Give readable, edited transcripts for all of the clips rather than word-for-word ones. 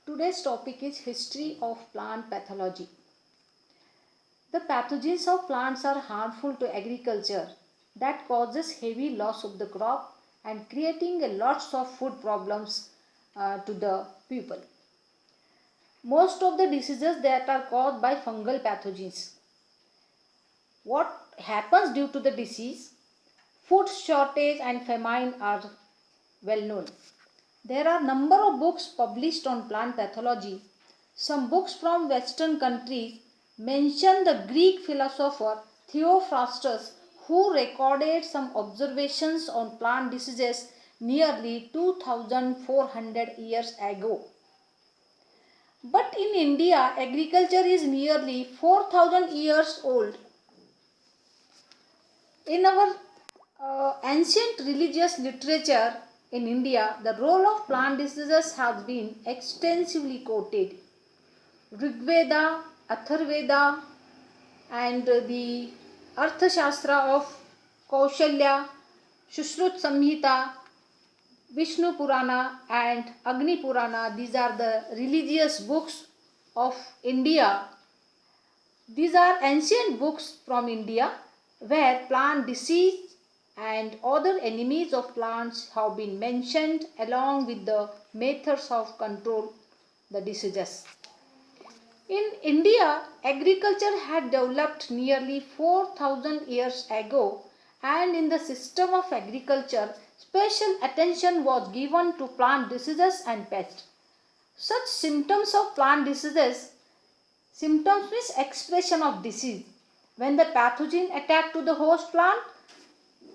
Today's topic is history of plant pathology. The pathogens of plants are harmful to agriculture that causes heavy loss of the crop and creating a lots of food problems to the people. Most of the diseases that are caused by fungal pathogens. What happens due to the disease? Food shortage and famine are well known. There are number of books published on plant pathology. Some books from Western countries mention the Greek philosopher Theophrastus, who recorded some observations on plant diseases nearly 2400 years ago. But in India, agriculture is nearly 4000 years old. In our ancient religious literature in India, the role of plant diseases has been extensively quoted. Rigveda, Atharveda, and the Arthashastra of Kaushalya, Shushruta Samhita, Vishnu Purana, and Agni Purana. These are the religious books of India. These are ancient books from India where plant disease and other enemies of plants have been mentioned along with the methods of control the diseases. In India, agriculture had developed nearly 4000 years ago, and in the system of agriculture, special attention was given to plant diseases and pests. Such symptoms of plant diseases, symptoms means expression of disease. When the pathogen attack to the host plant,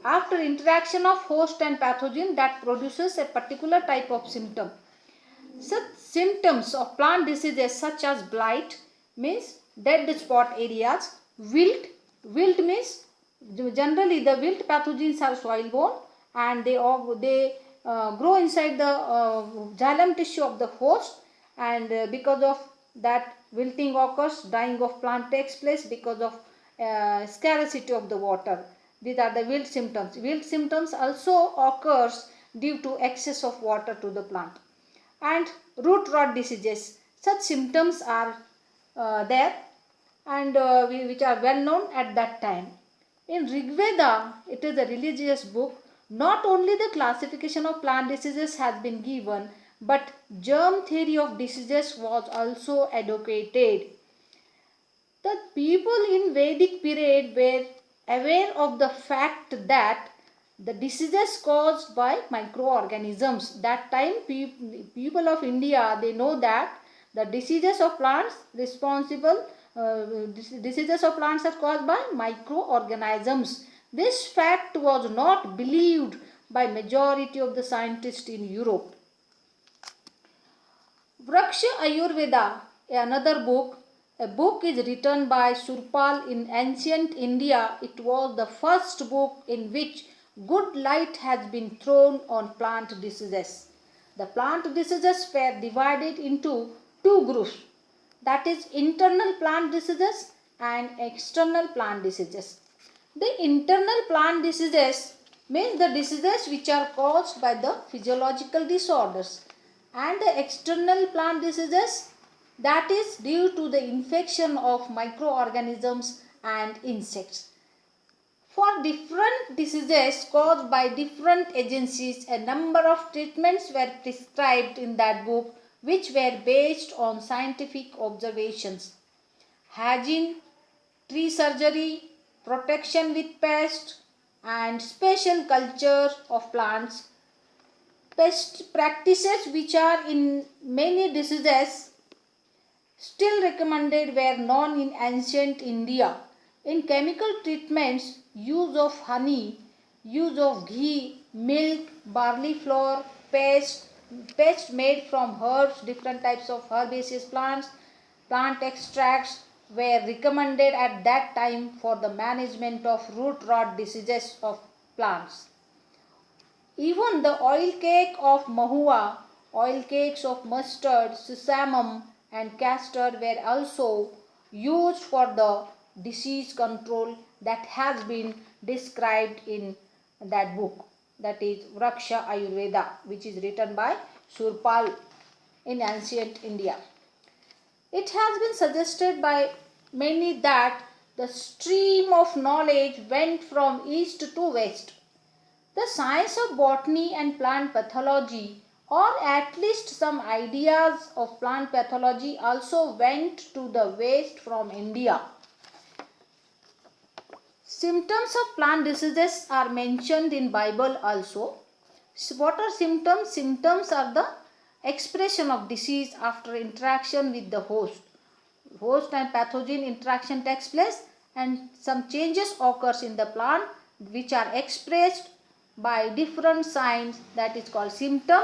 after interaction of host and pathogen, that produces a particular type of symptom. Such symptoms of plant diseases such as blight means dead spot areas, wilt means generally the wilt pathogens are soil borne and they grow inside the xylem tissue of the host, and because of that wilting occurs, dying of plant takes place because of scarcity of the water. These are the wilt symptoms. Wilt symptoms also occurs due to excess of water to the plant. And root rot diseases, such symptoms are there and which are well known at that time. In Rigveda, it is a religious book, not only the classification of plant diseases has been given, but germ theory of diseases was also advocated. The people in Vedic period were aware of the fact that the diseases caused by microorganisms. That time people of India, they know that the diseases of plants diseases of plants are caused by microorganisms. This fact was not believed by majority of the scientists in Europe. Vraksha Ayurveda, another book. A book is written by Surpal in ancient India. It was the first book in which good light has been thrown on plant diseases. The plant diseases were divided into two groups, that is internal plant diseases and external plant diseases. The internal plant diseases means the diseases which are caused by the physiological disorders, and the external plant diseases, that is due to the infection of microorganisms and insects. For different diseases caused by different agencies, a number of treatments were prescribed in that book which were based on scientific observations. Hygiene, tree surgery, protection with pests, and special culture of plants. Pest practices which are in many diseases still recommended were known in ancient India. In chemical treatments, use of honey, use of ghee, milk, barley flour, paste made from herbs, different types of herbaceous plants, plant extracts were recommended at that time for the management of root rot diseases of plants. Even the oil cake of mahua, oil cakes of mustard, sesamum and castor were also used for the disease control that has been described in that book, that is Vraksha Ayurveda, which is written by Surpal. in ancient India. It has been suggested by many that the stream of knowledge went from east to west. The science of botany and plant pathology, or at least some ideas of plant pathology, also went to the west from India. Symptoms of plant diseases are mentioned in Bible also. So what are symptoms? Symptoms are the expression of disease after interaction with the host. Host and pathogen interaction takes place and some changes occurs in the plant which are expressed by different signs, that is called symptom.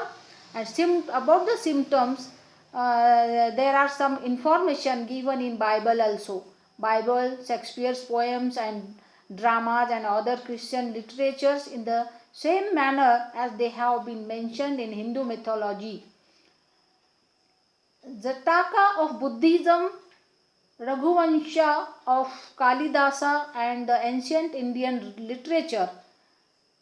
And about the symptoms, there are some information given in Bible also. Bible, Shakespeare's poems and dramas and other Christian literatures in the same manner as they have been mentioned in Hindu mythology. Jataka of Buddhism, Raghuvansha of Kalidasa and the ancient Indian literature.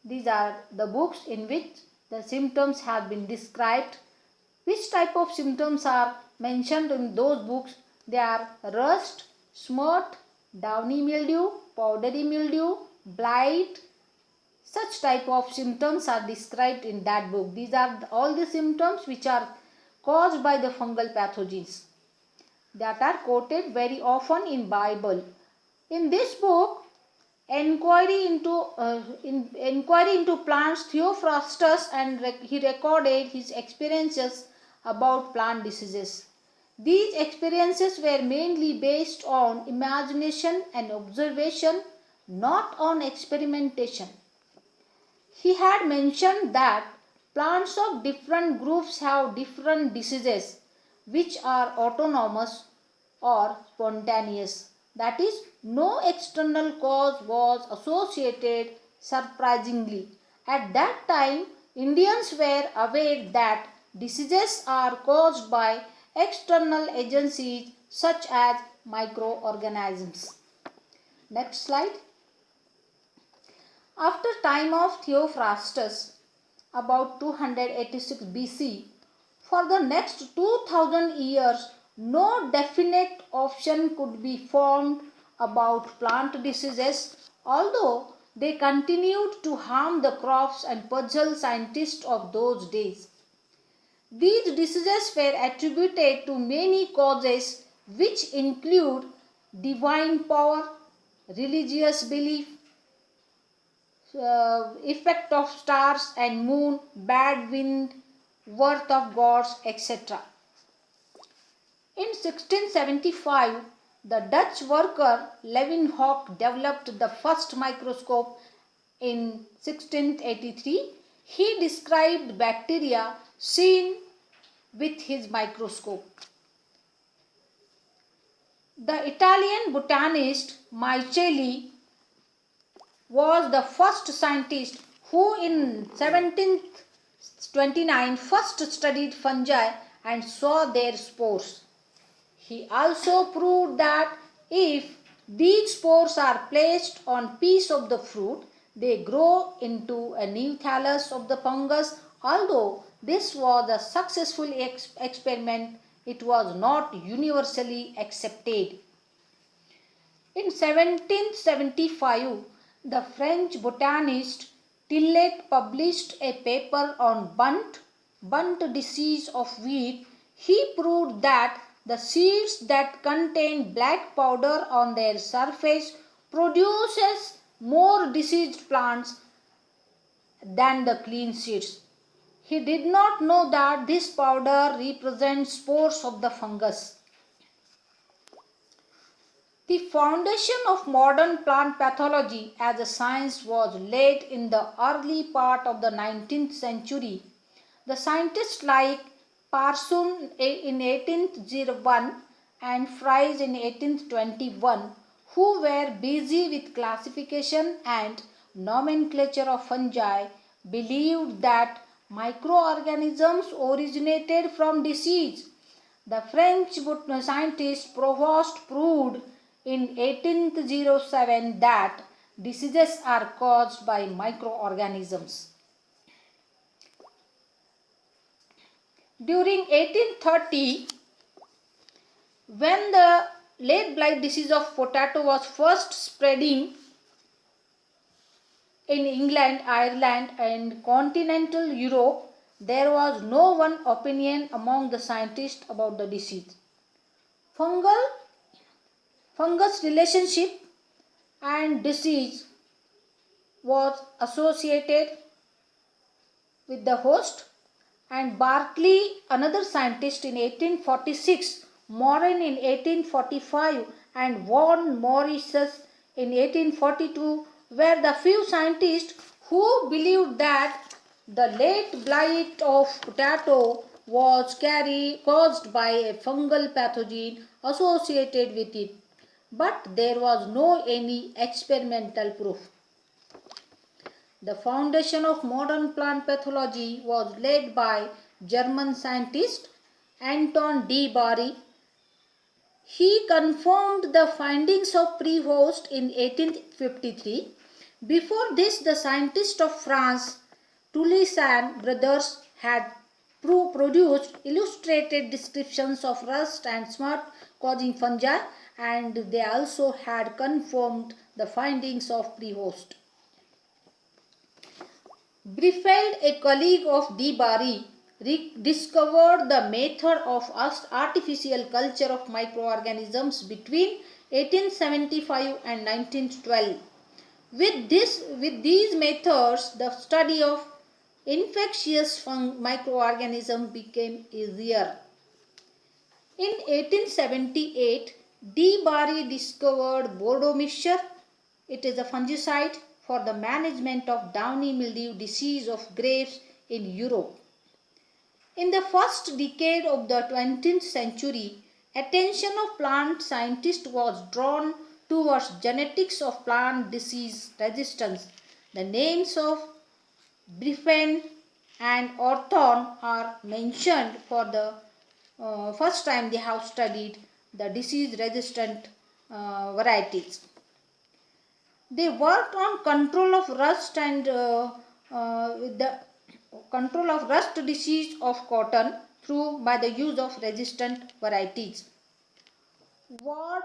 These are the books in which the symptoms have been described. Which type of symptoms are mentioned in those books? They are rust, smut, downy mildew, powdery mildew, blight. Such type of symptoms are described in that book. These are all the symptoms which are caused by the fungal pathogens that are quoted very often in Bible. In this book, Inquiry into Plants, Theophrastus, and he recorded his experiences about plant diseases. These experiences were mainly based on imagination and observation, not on experimentation. He had mentioned that plants of different groups have different diseases which are autonomous or spontaneous. That is, no external cause was associated surprisingly. At that time, Indians were aware that diseases are caused by external agencies such as microorganisms. Next slide. After time of Theophrastus, about 286 BC, for the next 2000 years, no definite option could be formed about plant diseases, although they continued to harm the crops and puzzle scientists of those days. These diseases were attributed to many causes which include divine power, religious belief, effect of stars and moon, bad wind, worth of gods, etc. In 1675, the Dutch worker Leeuwenhoek developed the first microscope. In 1683, he described bacteria seen with his microscope. The Italian botanist Micheli was the first scientist who in 1729 first studied fungi and saw their spores. He also proved that if these spores are placed on piece of the fruit, they grow into a new thallus of the fungus. Although this was a successful experiment, it was not universally accepted. In 1775, the French botanist Tillet published a paper on bunt disease of wheat. He proved that the seeds that contain black powder on their surface produces more diseased plants than the clean seeds. He did not know that this powder represents spores of the fungus. The foundation of modern plant pathology as a science was laid in the early part of the 19th century. The scientists like Parson in 1801 and Fries in 1821, who were busy with classification and nomenclature of fungi, believed that microorganisms originated from disease. The French scientist Provost proved in 1807 that diseases are caused by microorganisms. During 1830, when the late blight disease of potato was first spreading in England, Ireland, and continental Europe, there was no one opinion among the scientists about the disease. Fungus relationship and disease was associated with the host, and Barclay, another scientist, in 1846, Moran in 1845, and von Mauritius in 1842 were the few scientists who believed that the late blight of potato was caused by a fungal pathogen associated with it, but there was no any experimental proof. The foundation of modern plant pathology was laid by German scientist Anton D. Bari. He confirmed the findings of Prevost in 1853. Before this, the scientists of France, Toussaint brothers, had produced illustrated descriptions of rust and smut causing fungi, and they also had confirmed the findings of Prevost. Briefeld, a colleague of D. Bari, discovered the method of artificial culture of microorganisms between 1875 and 1912. With these methods, the study of infectious microorganisms became easier. In 1878, D. Bari discovered Bordeaux mixture. It is a fungicide for the management of downy mildew disease of grapes in Europe. In the first decade of the 20th century, attention of plant scientists was drawn towards genetics of plant disease resistance. The names of Briefend and Orthon are mentioned for the first time. They have studied the disease resistant varieties. They worked on control of rust and the control of rust disease of cotton by the use of resistant varieties. Ward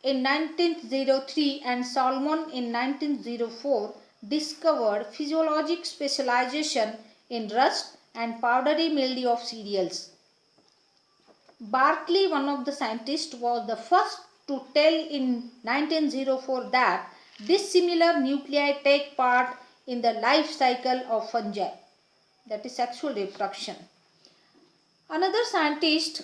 in 1903 and Salmon in 1904 discovered physiologic specialization in rust and powdery mildew of cereals. Barclay, one of the scientists, was the first to tell in 1904 that dissimilar nuclei take part in the life cycle of fungi, that is sexual reproduction. Another scientist,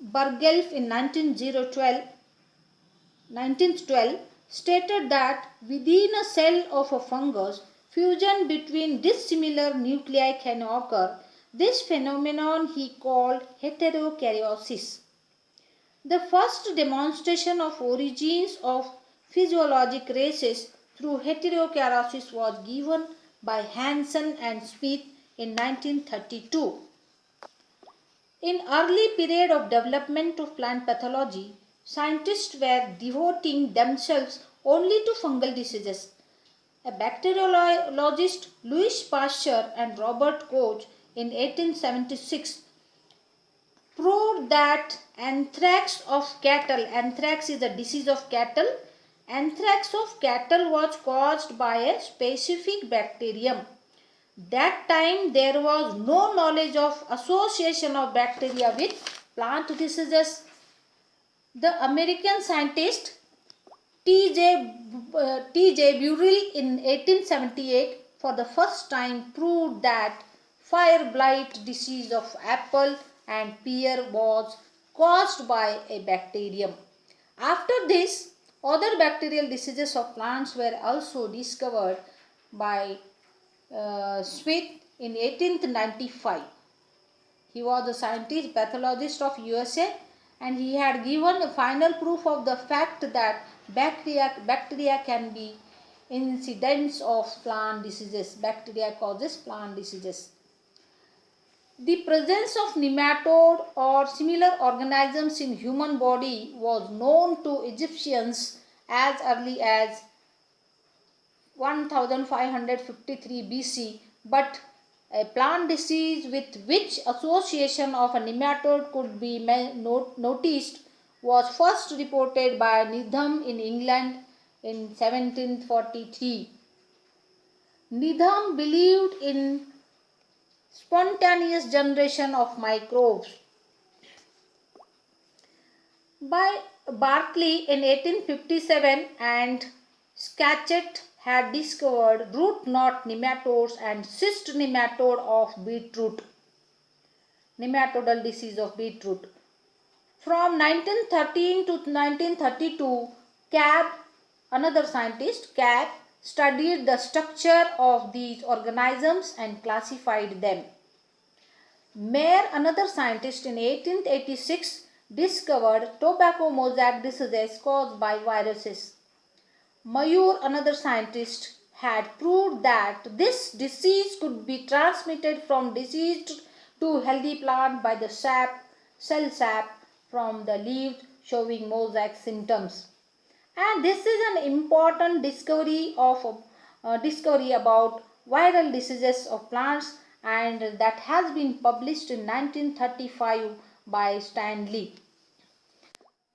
Berghelf, in 1912 stated that within a cell of a fungus, fusion between dissimilar nuclei can occur. This phenomenon he called heterokaryosis. The first demonstration of origins of physiologic races through heterokaryosis was given by Hansen and Smith in 1932. In early period of development of plant pathology, scientists were devoting themselves only to fungal diseases. A bacteriologist, Louis Pasteur and Robert Koch, in 1876 proved that anthrax is a disease of cattle. Anthrax of cattle was caused by a specific bacterium. That time there was no knowledge of association of bacteria with plant diseases. The American scientist T.J. Burrill in 1878 for the first time proved that fire blight disease of apple and pear was caused by a bacterium. After this, other bacterial diseases of plants were also discovered by Smith in 1895. He was a scientist, pathologist of USA, and he had given a final proof of the fact that bacteria can be incidents of plant diseases. Bacteria causes plant diseases. The presence of nematode or similar organisms in human body was known to Egyptians as early as 1553 BC, but A plant disease with which association of a nematode could be noticed was first reported by Needham in England in 1743. Needham believed in spontaneous generation of microbes. By Barclay in 1857 and Skachett had discovered root knot nematodes and cyst nematode of beetroot, nematodal disease of beetroot. From 1913 to 1932, another scientist, studied the structure of these organisms and classified them. Mayer, another scientist, in 1886 discovered tobacco mosaic diseases caused by viruses. Mayur, another scientist, had proved that this disease could be transmitted from diseased to healthy plant by the cell sap from the leaves showing mosaic symptoms. And this is an important discovery about viral diseases of plants, and that has been published in 1935 by Stanley.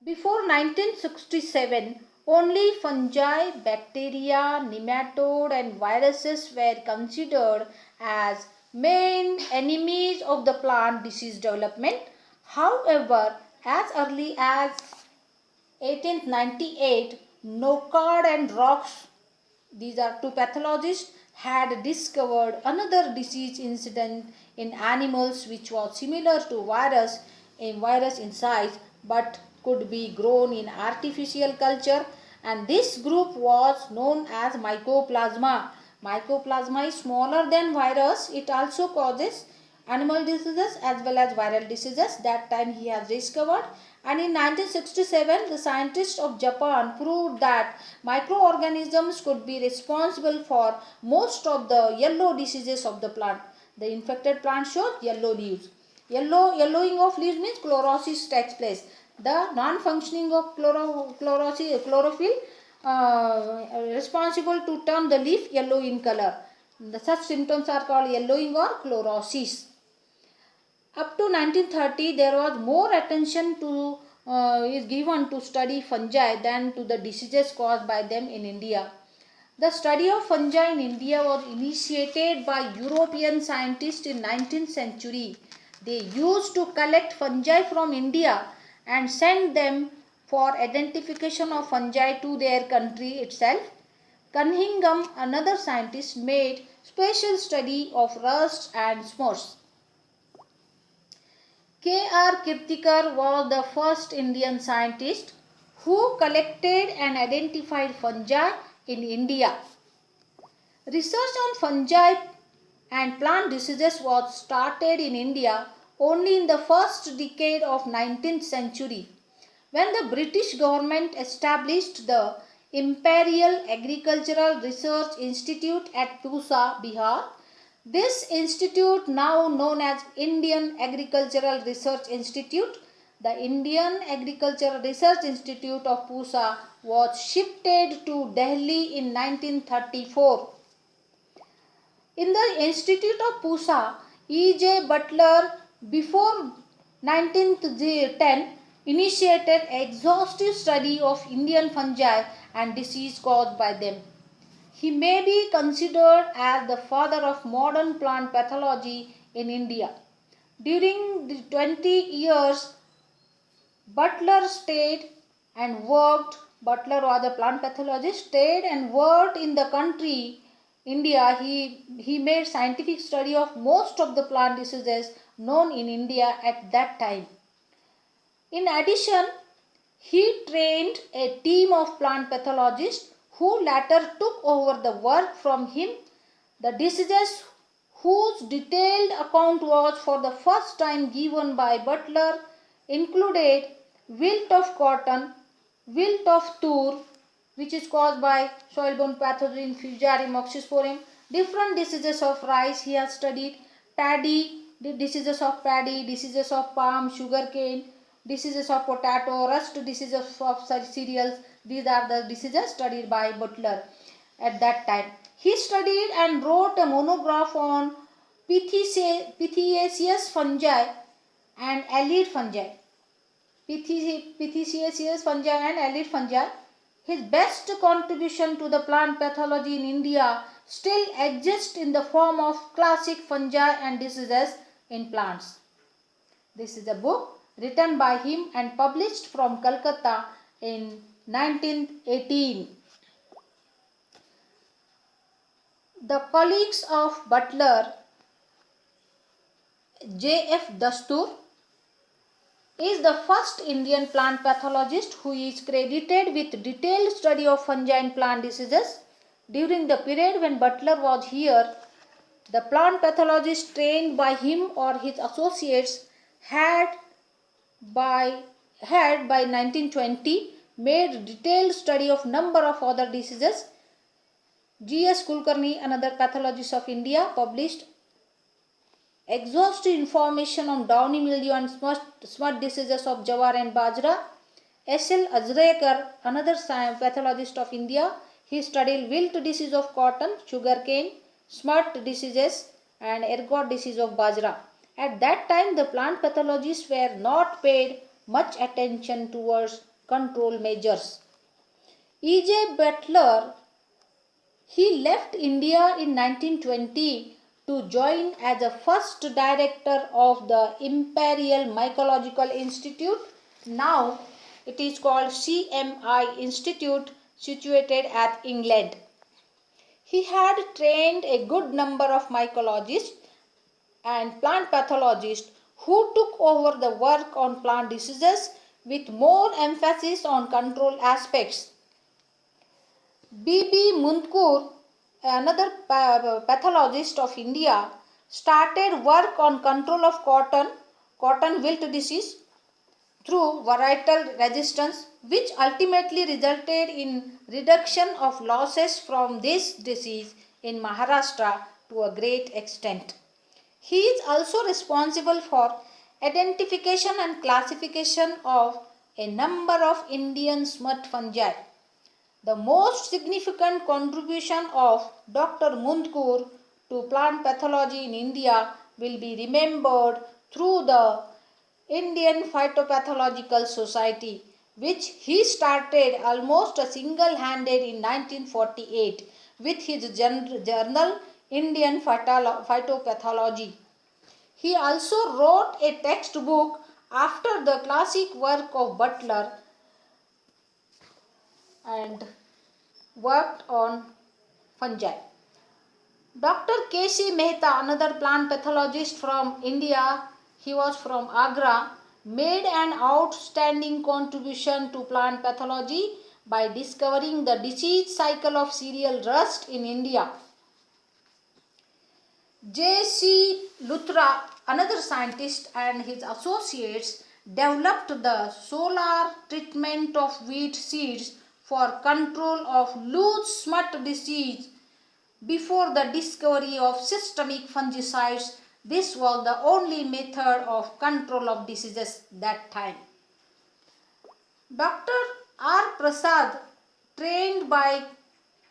Before 1967, only fungi, bacteria, nematode and viruses were considered as main enemies of the plant disease development. However, as early as 1898, Nocard and Rox, these are two pathologists, had discovered another disease incident in animals which was similar to virus in size but could be grown in artificial culture, and this group was known as Mycoplasma. Mycoplasma is smaller than virus. It also causes animal diseases as well as viral diseases. That time he has discovered, and in 1967 the scientists of Japan proved that microorganisms could be responsible for most of the yellow diseases of the plant. The infected plant shows yellow leaves. Yellowing of leaves means chlorosis takes place. The non-functioning of chlorophyll responsible to turn the leaf yellow in color. Such symptoms are called yellowing or chlorosis. Up to 1930, there was more attention is given to study fungi than to the diseases caused by them in India. The study of fungi in India was initiated by European scientists in 19th century. They used to collect fungi from India and send them for identification of fungi to their country itself. Cunningham, another scientist, made special study of rust and smokes. K.R. Kirtikar was the first Indian scientist who collected and identified fungi in India. Research on fungi and plant diseases was started in India only in the first decade of 19th century, when the British government established the Imperial Agricultural Research Institute at Pusa, Bihar. This institute, now known as Indian Agricultural Research Institute, the Indian Agricultural Research Institute of Pusa, was shifted to Delhi in 1934. In the Institute of Pusa, E.J. Butler, before 1910, initiated exhaustive study of Indian fungi and disease caused by them. He may be considered as the father of modern plant pathology in India. During the 20 years, Butler was a plant pathologist, stayed and worked in the country, India. He made scientific study of most of the plant diseases known in India at that time. In addition, he trained a team of plant pathologists who later took over the work from him. The diseases whose detailed account was for the first time given by Butler included wilt of cotton, wilt of tur, which is caused by soil-borne pathogen Fusarium oxysporum, different diseases of rice he has studied, paddy, diseases of paddy, diseases of palm, sugarcane, diseases of potato, rust diseases of cereals. These are the diseases studied by Butler at that time. He studied and wrote a monograph on Pitheaceous fungi and allied fungi. Pitheaceous fungi and allied fungi. His best contribution to the plant pathology in India still exists in the form of classic fungi and diseases in plants. This is a book written by him and published from Calcutta in 1918. The colleagues of Butler, J.F. Dastur, is the first Indian plant pathologist who is credited with detailed study of fungi and plant diseases. During the period when Butler was here, the plant pathologists trained by him or his associates had by 1920 made detailed study of number of other diseases. G.S. Kulkarni, another pathologist of India, published exhaustive information on downy mildew and smut diseases of jawar and bajra. S.L. Ajrekar, another pathologist of India, he studied wilt disease of cotton, sugarcane, smut diseases and ergot disease of bajra. At that time, the plant pathologists were not paid much attention towards control measures. E.J. Butler, he left India in 1920 to join as a first director of the Imperial Mycological Institute. Now it is called CMI Institute, situated at England. He had trained a good number of mycologists and plant pathologists who took over the work on plant diseases with more emphasis on control aspects. B.B. Mundkur, another pathologist of India, started work on control of cotton wilt disease through varietal resistance, which ultimately resulted in reduction of losses from this disease in Maharashtra to a great extent. He is also responsible for identification and classification of a number of Indian smut fungi. The most significant contribution of Dr. Mundkur to plant pathology in India will be remembered through the Indian Phytopathological Society, which he started almost single-handed in 1948 with his journal Indian Phytopathology. He also wrote a textbook after the classic work of Butler and worked on fungi. Dr. K.C. Mehta, another plant pathologist from India, he was from Agra, made an outstanding contribution to plant pathology by discovering the disease cycle of cereal rust in India. J.C. Luthra, another scientist, and his associates developed the solar treatment of wheat seeds for control of loose smut disease. Before the discovery of systemic fungicides, this was the only method of control of diseases that time. Dr. R. Prasad, trained by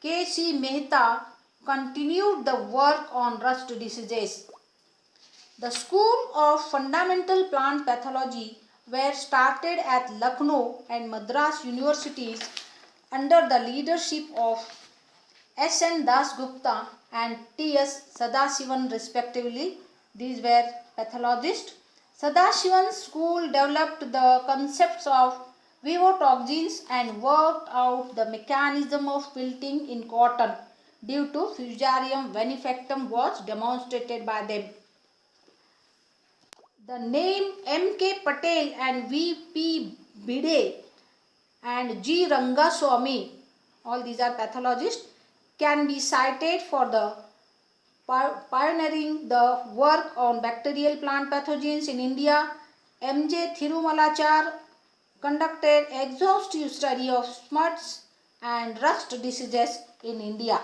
K.C. Mehta, continued the work on rust diseases. The School of Fundamental Plant Pathology were started at Lucknow and Madras universities under the leadership of S.N. Dasgupta and T.S. Sadasivan respectively. These were pathologists. Sadasivan's school developed the concepts of vivotoxins and worked out the mechanism of wilting in cotton due to Fusarium venifectum was demonstrated by them. The name M.K. Patel and V.P. Bide and G. Rangaswamy, all these are pathologists, can be cited for the pioneering the work on bacterial plant pathogens in India. M.J. Thirumalachar conducted exhaustive study of smuts and rust diseases in India.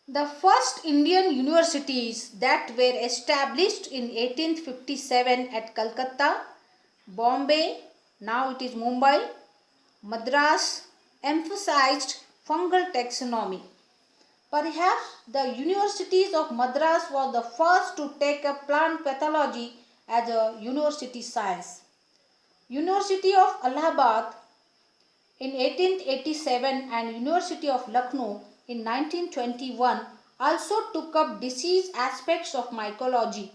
The first Indian universities that were established in 1857 at Calcutta, Bombay, now it is Mumbai, Madras, emphasized fungal taxonomy. Perhaps the Universities of Madras was the first to take up plant pathology as a university science. University of Allahabad in 1887 and University of Lucknow in 1921 also took up disease aspects of mycology.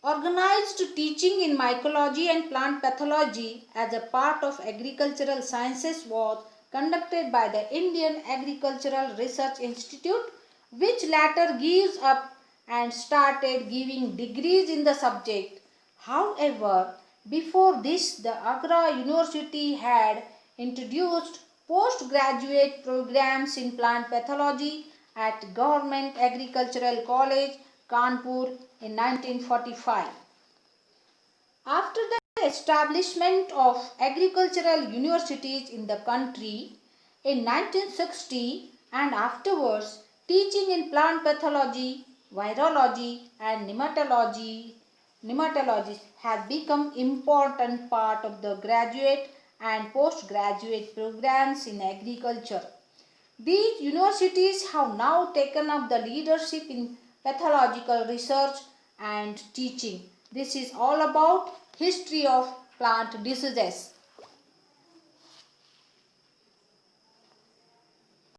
Organized teaching in mycology and plant pathology as a part of agricultural sciences was conducted by the Indian Agricultural Research Institute, which later gives up and started giving degrees in the subject. However, before this, the Agra University had introduced postgraduate programs in plant pathology at Government Agricultural College, Kanpur in 1945. After the establishment of agricultural universities in the country in 1960 and afterwards, teaching in plant pathology, virology and nematology has become important part of the graduate and postgraduate programs in agriculture. These universities have now taken up the leadership in pathological research and teaching. This is all about history of plant diseases.